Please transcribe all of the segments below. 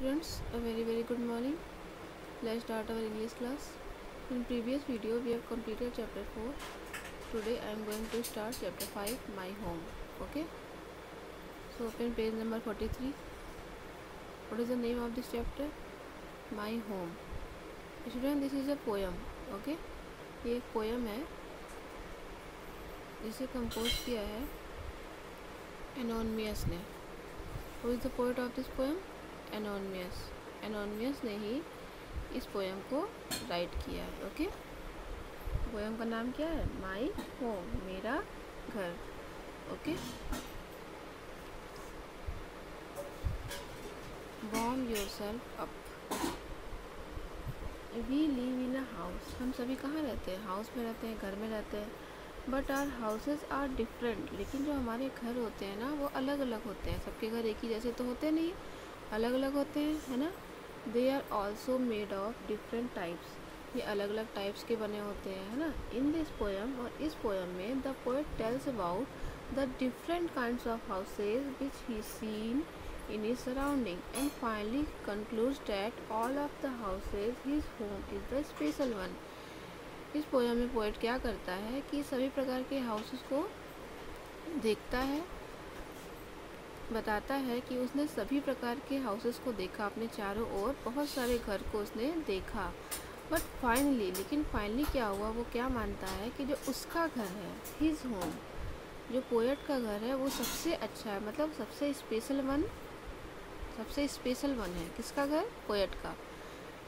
students, a very good morning. Let's start our English class. In previous video we have completed chapter 4. Today I am going to start chapter 5, my home. Okay, so open page number 43. What is the name of this chapter? My home. Student, this is a poem. Okay, ये एक poem है जिसे compose किया है anonymous ने. Who is the poet of this poem? Anonymous. Anonymous ने ही इस poem को राइट किया है. ओके, पोएम का नाम क्या है? माई होम, मेरा घर. Okay, warm yourself up. We live in a house. हम सभी कहाँ रहते हैं? हाउस में रहते हैं, घर में रहते हैं. But are houses are different. लेकिन जो हमारे घर होते हैं ना, वो अलग अलग होते हैं. सबके घर एक ही जैसे तो होते नहीं, अलग अलग होते हैं, है ना. They are also made of different types. ये अलग अलग टाइप्स के बने होते हैं, है ना. इन दिस पोएम, और इस पोएम में the poet tells about the different kinds of houses which he seen in his surrounding, and finally concludes that all of the houses his home is the special one. इस poem में poet क्या करता है कि सभी प्रकार के houses को देखता है, बताता है कि उसने सभी प्रकार के हाउसेस को देखा अपने चारों ओर. बहुत सारे घर को उसने देखा. बट फाइनली, लेकिन फाइनली क्या हुआ, वो क्या मानता है कि जो उसका घर है, हिज होम, जो पोएट का घर है, वो सबसे अच्छा है. मतलब सबसे स्पेशल वन है. किसका घर? पोएट का.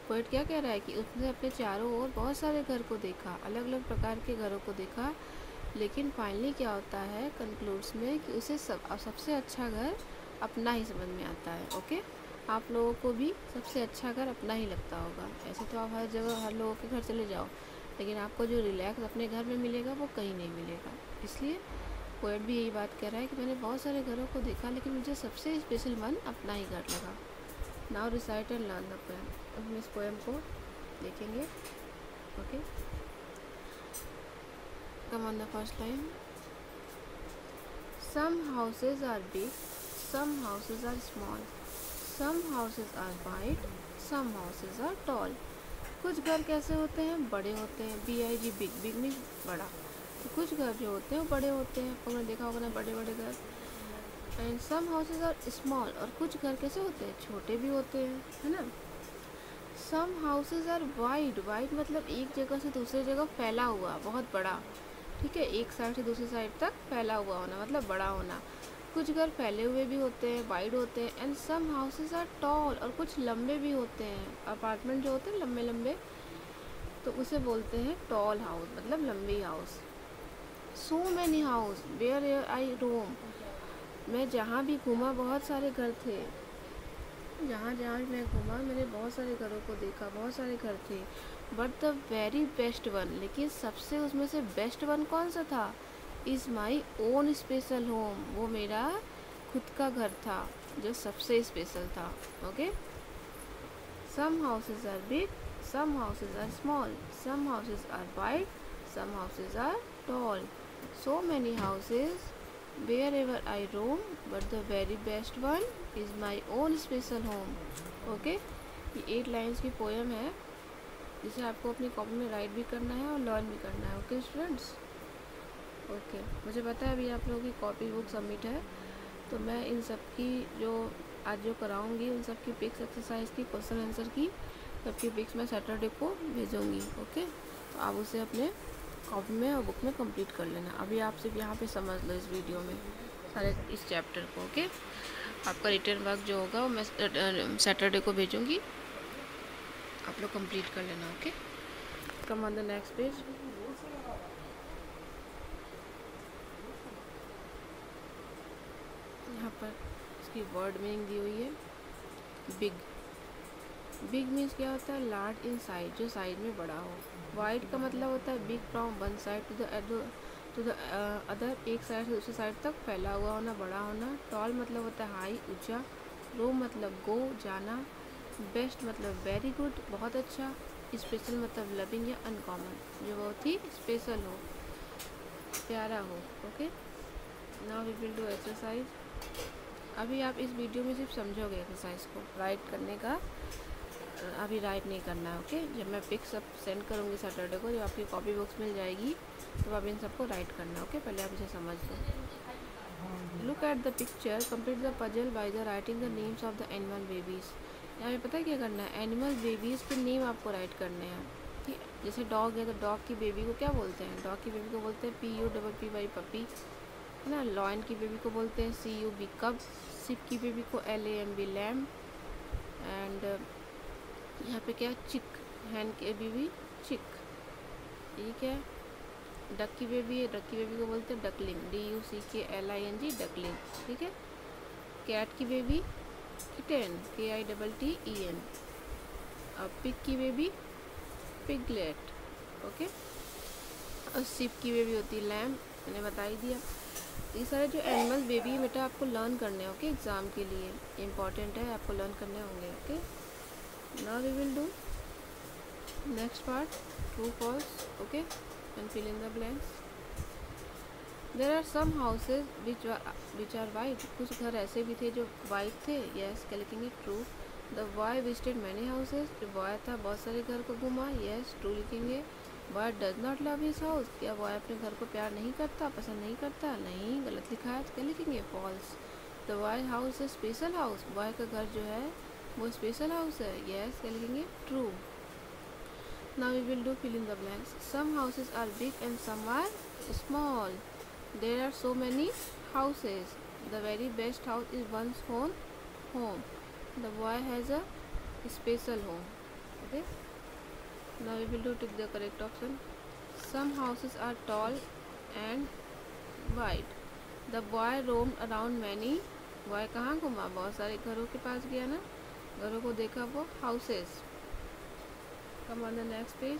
पोएट क्या कह रहा है कि उसने अपने चारों ओर बहुत सारे घर को देखा, अलग अलग प्रकार के घरों को देखा. लेकिन फाइनली क्या होता है कंक्लूड्स में कि उसे सबसे अच्छा घर अपना ही समझ में आता है. ओके, आप लोगों को भी सबसे अच्छा घर अपना ही लगता होगा. ऐसे तो आप हर जगह हर लोगों के घर चले जाओ, लेकिन आपको जो रिलैक्स अपने घर में मिलेगा वो कहीं नहीं मिलेगा. इसलिए पोएट भी यही बात कह रहा है कि मैंने बहुत सारे घरों को देखा, लेकिन मुझे सबसे स्पेशल वन अपना ही घर लगा. Now recite and learn the poem. अब हम इस पोएम को देखेंगे. Okay, come on the first line. Some houses are big, some houses are small, some houses are wide, some houses are tall. कुछ घर कैसे होते हैं? बड़े होते हैं. BIG, big. बिग मीन्स बड़ा. तो कुछ घर जो होते हैं वो बड़े होते हैं. आपने देखा होगा ना, बड़े बड़े घर. And some houses are small. और कुछ घर कैसे होते हैं? छोटे भी होते हैं, है ना. सम हाउसेज आर वाइड. वाइड मतलब एक जगह से दूसरी जगह फैला हुआ, बहुत बड़ा. ठीक है, एक साइड से दूसरी साइड तक फैला हुआ होना मतलब बड़ा होना. कुछ घर फैले हुए भी होते हैं, वाइड होते हैं. And some houses are tall. और कुछ लंबे भी होते हैं. अपार्टमेंट जो होते हैं लंबे लंबे, तो उसे बोलते हैं टॉल हाउस, मतलब लंबी house. So many house where I roam. मैं जहाँ भी घूमा बहुत सारे घर थे. जहाँ जहाँ भी मैं घूमा मैंने बहुत सारे घरों को देखा, बहुत सारे घर थे. But the very best one, लेकिन सबसे उसमें से बेस्ट वन कौन सा था? Is my own special home. वो मेरा खुद का घर था जो सबसे स्पेशल था. Okay, some houses are big, some houses are small, some houses are wide, some houses are tall. So many houses wherever I roam, but the very best one is my own special home. Okay, ये 8 lines की poem है जिसे आपको अपनी copy में right भी करना है और लर्न भी करना है. Okay students. ओके, मुझे पता है अभी आप लोगों की कॉपी बुक सबमिट है, तो मैं इन सब की जो आज जो कराऊंगी उन सब की पिक्स, एक्सरसाइज की, क्वेश्चन आंसर की सबकी पिक्स मैं सैटरडे को भेजूँगी. ओके, तो आप उसे अपने कॉपी में और बुक में कंप्लीट कर लेना. अभी आप सिर्फ यहाँ पे समझ लो इस वीडियो में सारे इस चैप्टर को. ओके, आपका रिटर्न वर्क जो होगा वो मैं सैटरडे को भेजूँगी, आप लोग कंप्लीट कर लेना. Okay, come on the next page. यहाँ पर इसकी वर्ड मीनिंग दी हुई है. बिग. बिग मीन्स क्या होता है? लार्ज इन साइज, जो साइज में बड़ा हो. वाइड का मतलब होता है big from one side to the other, एक साइड से दूसरी साइड तक फैला हुआ होना, बड़ा होना. टॉल मतलब होता है हाई, ऊंचा. रो मतलब गो, जाना. बेस्ट मतलब वेरी गुड, बहुत अच्छा. स्पेशल मतलब लविंग या अनकॉमन, जो बहुत ही स्पेशल हो, प्यारा हो. Okay, now we will do exercise. अभी आप इस वीडियो में सिर्फ समझोगे एक्सरसाइज को, राइट करने का अभी राइट नहीं करना है। ओके, जब मैं पिक्स सब सेंड करूँगी सैटरडे को, जब आपकी कॉपी बुक्स मिल जाएगी तो आप इन सबको राइट करना है। ओके, पहले आप इसे समझ लो। Look at the picture, complete the puzzle by the writing the names of the animal babies. यहाँ पे पता है क्या करना है, एनिमल बेबीज़ के नेम आपको राइट करने हैं। ठीक, जैसे डॉग है तो डॉग की बेबी को क्या बोलते हैं, डॉग की बेबी को बोलते हैं PUPPY पपी, है ना। लॉयन की बेबी को बोलते हैं CUB कब, सिप की बेबी को LAMB लैम, एंड यहाँ पे क्या चिक, हैन की बेबी चिक, ठीक है। डक की बेबी है, डक की बेबी को बोलते हैं डकलिंग, DUCKLING डकलिंग, ठीक है। कैट की बेबी किटेन, KITTEN। और पिग की बेबी पिगलेट, ओके। और सिप की बेबी होती है लैम, मैंने बता ही दिया। ये सारे जो एनिमल बेबी बेटा आपको लर्न करने हैं। ओके, एग्ज़ाम के लिए इम्पॉर्टेंट है, आपको लर्न करने होंगे। Okay, now we will do next part, true false, okay, and fill in the blanks. There are some houses which are white. कुछ घर ऐसे भी थे जो white थे। yes, क्या लिखेंगे, true. The boy visited many houses. जो boy था बहुत सारे घर को घूमा। yes, true लिखेंगे। boy does not love his house. क्या boy अपने घर को प्यार नहीं करता, पसंद नहीं करता, नहीं, गलत लिखा है तो क्या लिखेंगे, false. The boy house is special house. boy का घर जो है वो स्पेशल हाउस है। यस, क्या लिखेंगे, true. Now we will do fill in the blanks. Some houses are big and some are small. There are so many houses. The very best house is one's own home. The boy has a special home. Okay, now we will do tick the correct option. Some houses are tall and wide. The boy roamed around many. Boy कहाँ घूमा, बहुत सारे घरों के पास गया ना, घरों को देखा वो, houses. Come on the next page.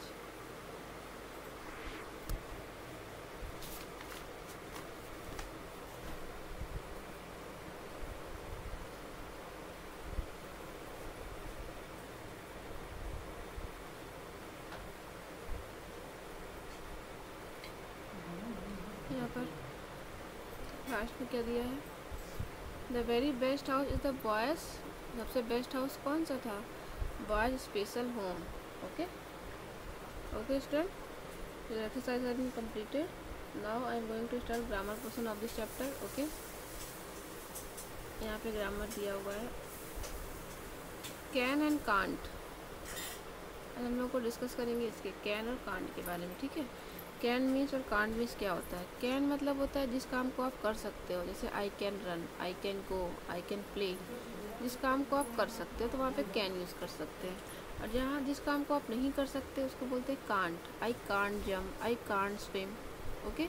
यहाँ पर लास्ट में क्या दिया है, the very best house is the boys. सबसे बेस्ट हाउस कौन सा था, boys special home. Okay, okay student, your exercise has been completed. Now I am going to start grammar portion of this chapter. Okay, यहाँ पे grammar दिया हुआ है, can and can't. हम लोग को डिस्कस करेंगे इसके कैन और कांट के बारे में। ठीक है, कैन मीन्स और कांट मीन्स क्या होता है। कैन मतलब होता है जिस काम को आप कर सकते हो, जैसे I can run, I can go, I can play. जिस काम को आप कर सकते हो तो वहाँ पे कैन यूज़ कर सकते हैं। और जहाँ जिस काम को आप नहीं कर सकते उसको बोलते हैं can't. I can't jump, I can't swim. Okay,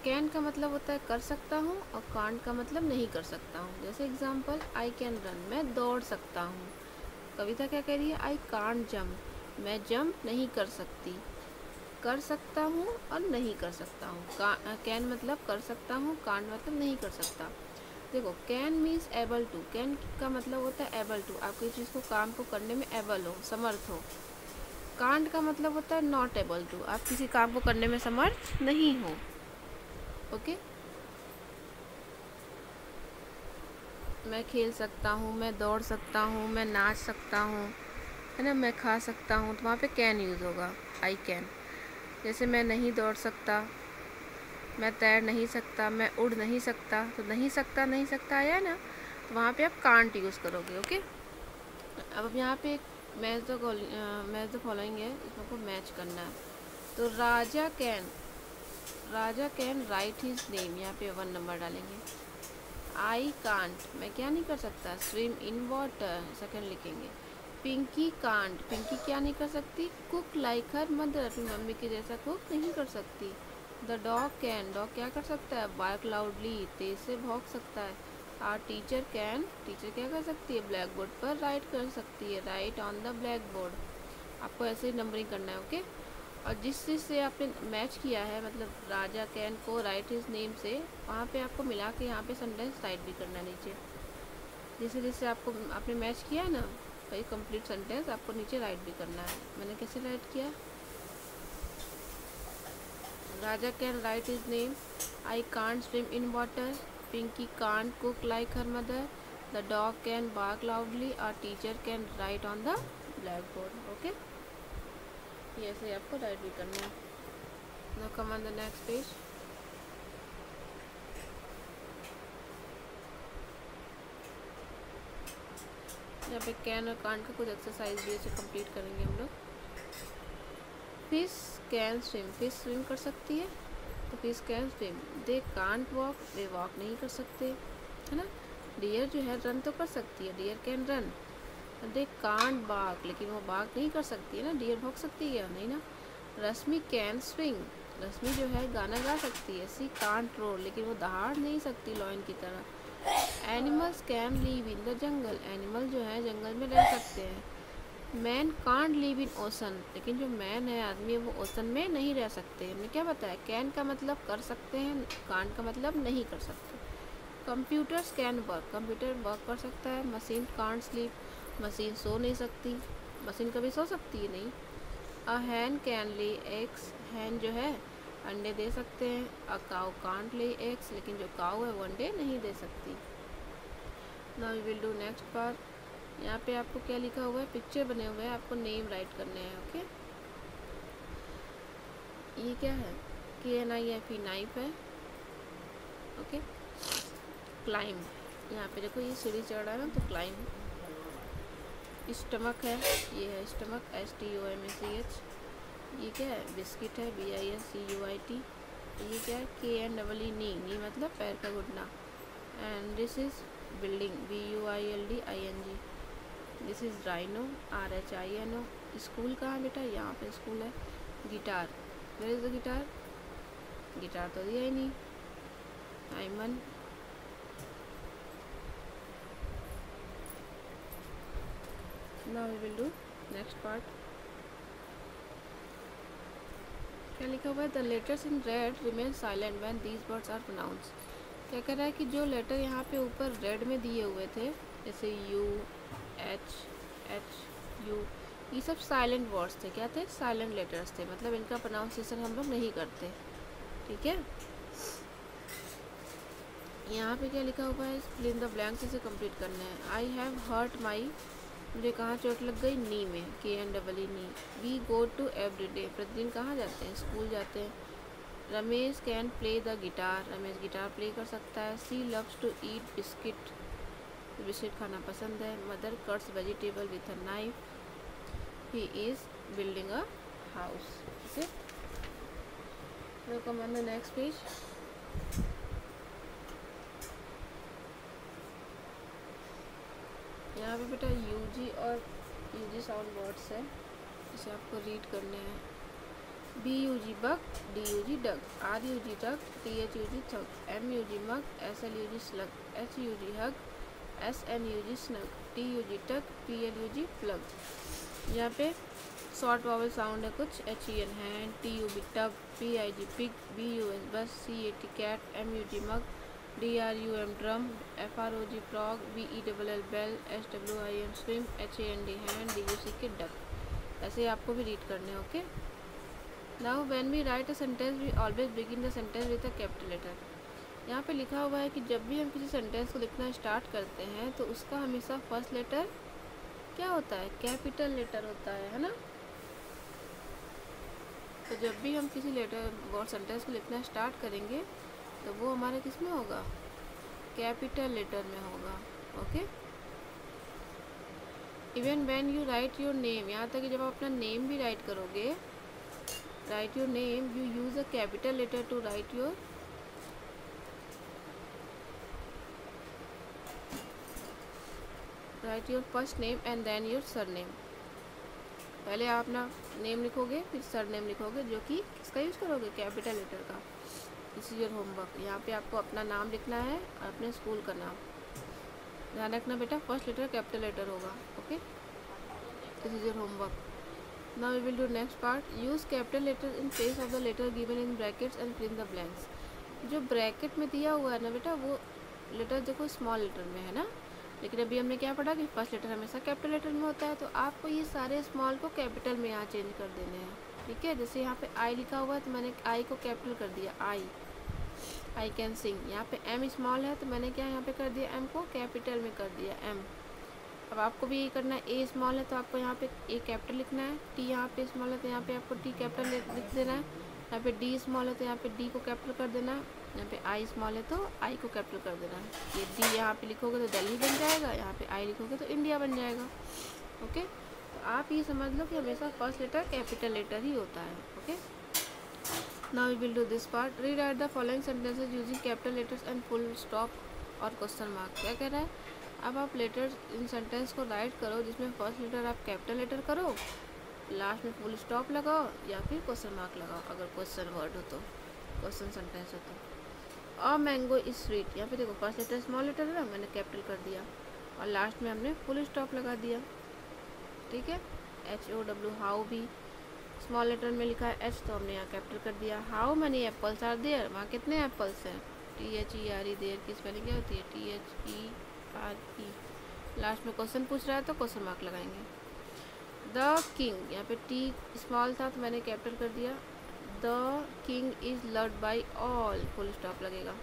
can का मतलब होता है कर सकता हूँ और कांट का मतलब नहीं कर सकता हूँ। जैसे एग्जांपल, आई कैन रन, मैं दौड़ सकता हूँ। कविता क्या कह रही है, आई कांट जम्प, मैं जंप नहीं कर सकती। कर सकता हूँ और नहीं कर सकता हूँ। कैन मतलब कर सकता हूँ, कांट मतलब नहीं कर सकता। देखो, can means able to. Can का मतलब होता है एबल टू, आप किसी चीज़ को काम को करने में एबल हो, समर्थ हो। कांट का मतलब होता है नॉट एबल टू, आप किसी काम को करने में समर्थ नहीं हो। ओके, मैं खेल सकता हूँ, मैं दौड़ सकता हूँ, मैं नाच सकता हूँ, है ना, मैं खा सकता हूँ, तो वहाँ पे कैन यूज़ होगा, आई कैन। जैसे मैं नहीं दौड़ सकता, मैं तैर नहीं सकता, मैं उड़ नहीं सकता, तो नहीं सकता, नहीं सकता आया ना, तो वहाँ पे आप कांट यूज़ करोगे। ओके, अब यहाँ पे एक मैच द फॉलोइंग है, इसमें आपको मैच करना है। तो राजा कैन राइट हिज नेम, यहाँ पे 1 नंबर डालेंगे। आई कांट, मैं क्या नहीं कर सकता, स्विम इन वाटर, सेकंड लिखेंगे। पिंकी कांट, पिंकी क्या नहीं कर सकती, कुक लाइक हर मदर, अपनी मम्मी के जैसा कुक नहीं कर सकती। द डॉग कैन, डॉग क्या कर सकता है, बार्क लाउडली, तेज से भौंक सकता है। आर टीचर कैन, टीचर क्या कर सकती है, ब्लैक बोर्ड पर राइट कर सकती है, right on the black board. आपको ऐसे ही नंबरिंग करना है। ओके, और जिस चीज़ से आपने मैच किया है, मतलब राजा कैन को राइट हिज नेम से, वहाँ पे आपको मिला के यहाँ पे सेंटेंस राइट भी करना है नीचे। जैसे जैसे आपने मैच किया है ना, वही कंप्लीट सेंटेंस आपको नीचे राइट भी करना है। मैंने कैसे राइट किया, Raja can write his name, I can't swim in water, Pinky can't cook like her mother. The dog can bark loudly. Our teacher can write on the blackboard. Okay, ये ऐसे आपको राइट भी करना है. Now come on the next page. यहाँ पे can और can't का कुछ एक्सरसाइज भी ऐसे कंप्लीट करेंगे हम लोग. Fish can swim, fish swim कर सकती है तो fish can swim. They can't walk, way walk नहीं कर सकते, है ना. डियर जो है रन तो कर सकती है, deer can run. They can't bark, लेकिन वो बार्क नहीं कर सकती है ना. डियर भौंक सकती है क्या? नहीं ना. रश्मि कैन स्विंग, रश्मि जो है गाना गा सकती है. सी कांट रोर, लेकिन वो दहाड़ नहीं सकती लॉयन की तरह. Animals can live in the jungle, animal जो है जंगल में रह सकते हैं. Man can't live in ocean, लेकिन जो मैन है आदमी वो ओशन में नहीं रह सकते. हमने क्या बताया? कैन का मतलब कर सकते हैं, कांट का मतलब नहीं कर सकते. Computers can work, computer work कर सकता है. Machine can't sleep, machine so नहीं सकती. मशीन कभी सो सकती है नहीं. अ हैन कैन ले एग्स, हैन जो है अंडे दे सकते हैं. A cow can't lay eggs, लेकिन जो काउ है वो अंडे नहीं दे सकती. Now we will do next part. यहाँ पे आपको क्या लिखा हुआ है? पिक्चर बने हुए हैं, आपको नेम राइट करने हैं. ओके, ये क्या है? KNIFE, नाइफ है. ओके, क्लाइंब, यहाँ पे देखो ये सीढ़ी चढ़ रहा है ना, तो क्लाइंब. स्टमक है, ये है स्टमक, STOMACH. ये क्या है? बिस्किट है, BISCUIT. ये क्या है? KNEE, नी मतलब पैर का घुटना. And this is building, BUILDING. This is rhino, RHINO. School कहाँ है बेटा? यहाँ पे स्कूल है. Guitar, where is the guitar? Guitar तो दिया ही नहीं. आइमन. Now we will do next part. क्या लिखा हुआ है? The letters in red remain silent when these words are pronounce. क्या कह रहा है कि जो लेटर यहाँ पे ऊपर रेड में दिए हुए थे, जैसे U, H, U, ये सब साइलेंट वर्ड्स थे. क्या थे? साइलेंट लेटर्स थे, मतलब इनका प्रोनाउंसिएशन हम लोग नहीं करते. ठीक है. यहाँ पे क्या लिखा हुआ है? फिल इन द ब्लैंक्स इसे कंप्लीट करना है. आई हैव हर्ट माई, मुझे कहाँ चोट लग गई? नी में, KNEE, knee. We go to everyday, प्रतिदिन कहाँ जाते हैं? स्कूल जाते हैं. Ramesh can play the guitar, Ramesh guitar play कर सकता है. She loves to eat biscuit, biscuit खाना पसंद है. Mother cuts vegetable with a knife. He is building a house. Okay, come on the next page. यहाँ पे बेटा UG और UG साउंड वर्ड्स है, इसे आपको रीड करने हैं. BUG bug, DUG dug, RUG dug, THUG thug, MUG mug, SLUG slug, HUG hug, SNUG snug, TUG tug, PLUG plug. यहाँ पे शॉर्ट वावल साउंड है कुछ. HEN hand, TUB tub, PIG pig, BUS bus, CAT cat, MUG mug, DRUM drum, FROG frog, BELL bell, SWIN swim, HAND hand, DUCK duck. ऐसे आपको भी read करने हैं. Okay. Now when we write a sentence we always begin the sentence with a capital letter. यहाँ पे लिखा हुआ है कि जब भी हम किसी सेंटेंस को लिखना स्टार्ट करते हैं तो उसका हमेशा फर्स्ट लेटर क्या होता है? कैपिटल लेटर होता है ना. तो जब भी हम किसी लेटर और सेंटेंस को लिखना स्टार्ट करेंगे तो वो हमारे किस में होगा? कैपिटल लेटर में होगा. Okay. Even when you right your name, यहाँ तक कि जब आप अपना नेम भी राइट करोगे, write your name, you use a capital letter to write your first name and then your surname. पहले आप अपना नेम लिखोगे, फिर सरनेम लिखोगे, जो कि किसका यूज़ करोगे? कैपिटल लेटर का. This is your homework. यहाँ पे आपको अपना नाम लिखना है और अपने स्कूल का नाम. ध्यान रखना बेटा, फर्स्ट लेटर कैपिटल लेटर होगा. Okay, this is your homework. Now we will do next part. Use capital letter in place of the letter given in brackets and fill in the blanks. जो bracket में दिया हुआ है ना बेटा, वो letter देखो स्मॉल लेटर में है ना, लेकिन अभी हमने क्या पढ़ा कि फर्स्ट लेटर हमेशा कैपिटल लेटर में होता है. तो आपको ये सारे स्मॉल को कैपिटल में यहाँ चेंज कर देने हैं. ठीक है. जैसे यहाँ पे आई लिखा हुआ है तो मैंने आई को कैपिटल कर दिया, आई. I can sing. यहाँ पे एम स्मॉल है तो मैंने क्या यहाँ पे कर दिया, एम को कैपिटल में कर दिया एम। अब आपको भी ये करना है, ए स्मॉल है तो आपको यहाँ पे ए कैपिटल लिखना है, टी यहाँ पे स्मॉल है तो यहाँ पे आपको टी कैपिटल लिख देना है, यहाँ पे डी स्मॉल है तो यहाँ पे डी को कैपिटल कर देना है, यहाँ पे आई स्मॉल है तो आई को कैपिटल कर देना है। ये डी यहाँ पे लिखोगे तो दिल्ली बन जाएगा, यहाँ पे आई लिखोगे तो इंडिया बन जाएगा। ओके, तो आप ये समझ लो कि हमेशा फर्स्ट लेटर कैपिटल लेटर ही होता है। Okay, now we will do this part. Rewrite the following sentences using capital letters and full stop और क्वेश्चन मार्क। क्या कह रहा है, अब आप लेटर्स इन सेंटेंस को राइट करो जिसमें फर्स्ट लेटर आप कैपिटल लेटर करो, लास्ट में फुल स्टॉप लगाओ या फिर क्वेश्चन मार्क लगाओ अगर क्वेश्चन वर्ड हो तो, क्वेश्चन सेंटेंस हो तो। अ मैंगो इज स्वीट, यहाँ पे देखो फर्स्ट लेटर स्मॉल लेटर है ना, मैंने कैपिटल कर दिया और लास्ट में हमने फुल स्टॉप लगा दिया। ठीक है, HOW, हाउ भी स्मॉल लेटर में लिखा है एच तो हमने यहाँ कैपिटल कर दिया। How many apples are there, वहाँ कितने एप्पल्स हैं, THERE, देयर की स्पेलिंग क्या होती है, THERE। लास्ट में क्वेश्चन पूछ रहा है तो क्वेश्चन मार्क लगाएंगे। द किंग, यहाँ पे टी स्मॉल था तो मैंने कैपिटल कर दिया। The king is loved by all, full stop लगेगा।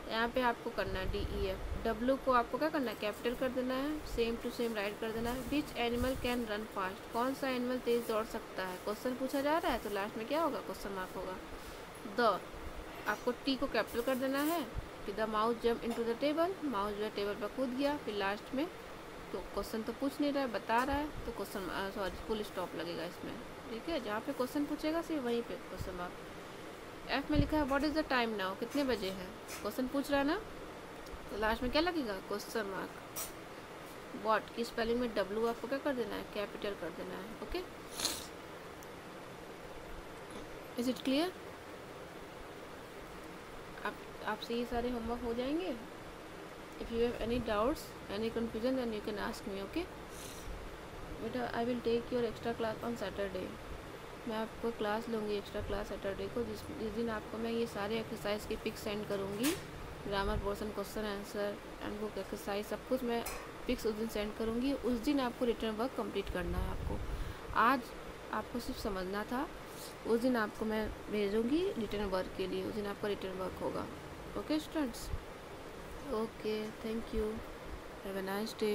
यहाँ पे आपको करना है DEF। W को आपको क्या करना है, कैपिटल कर देना है, सेम टू सेम राइट कर देना है। Which animal can run fast, कौन सा एनिमल तेज दौड़ सकता है, क्वेश्चन पूछा जा रहा है तो लास्ट में क्या होगा, क्वेश्चन मार्क होगा। द आपको टी को कैपिटल कर देना है, फिर the mouse jump into the table, mouse जो है टेबल पर कूद गया, फिर लास्ट में तो क्वेश्चन तो पूछ नहीं रहा है, बता रहा है तो क्वेश्चन सॉरी फुल स्टॉप लगेगा इसमें। ठीक है, जहाँ पे क्वेश्चन पूछेगा सिर्फ वहीं पे क्वेश्चन मार्क। एफ में लिखा है what is the time now, कितने बजे हैं, क्वेश्चन पूछ रहा है ना तो लास्ट में क्या लगेगा, क्वेश्चन मार्क। व्हाट की स्पेलिंग में W आपको क्या कर देना है, कैपिटल कर देना है। Okay, is it clear? आपसे ये सारे होमवर्क हो जाएंगे। If you have any doubts, any confusion, then you can ask me. Okay बेटा, I will take your extra class on Saturday. मैं आपको क्लास लूँगी एक्स्ट्रा क्लास सैटरडे को, जिस दिन आपको मैं ये सारे एक्सरसाइज की पिक्स सेंड करूँगी, grammar portion, question answer and book exercise सब कुछ मैं पिक्स उस दिन सेंड करूँगी। उस दिन आपको रिटर्न वर्क कंप्लीट करना है। आपको आज आपको सिर्फ समझना था, उस दिन आपको मैं भेजूँगी रिटर्न वर्क के लिए, उस दिन आपका रिटर्न वर्क होगा। Okay students, okay, thank you, have a nice day.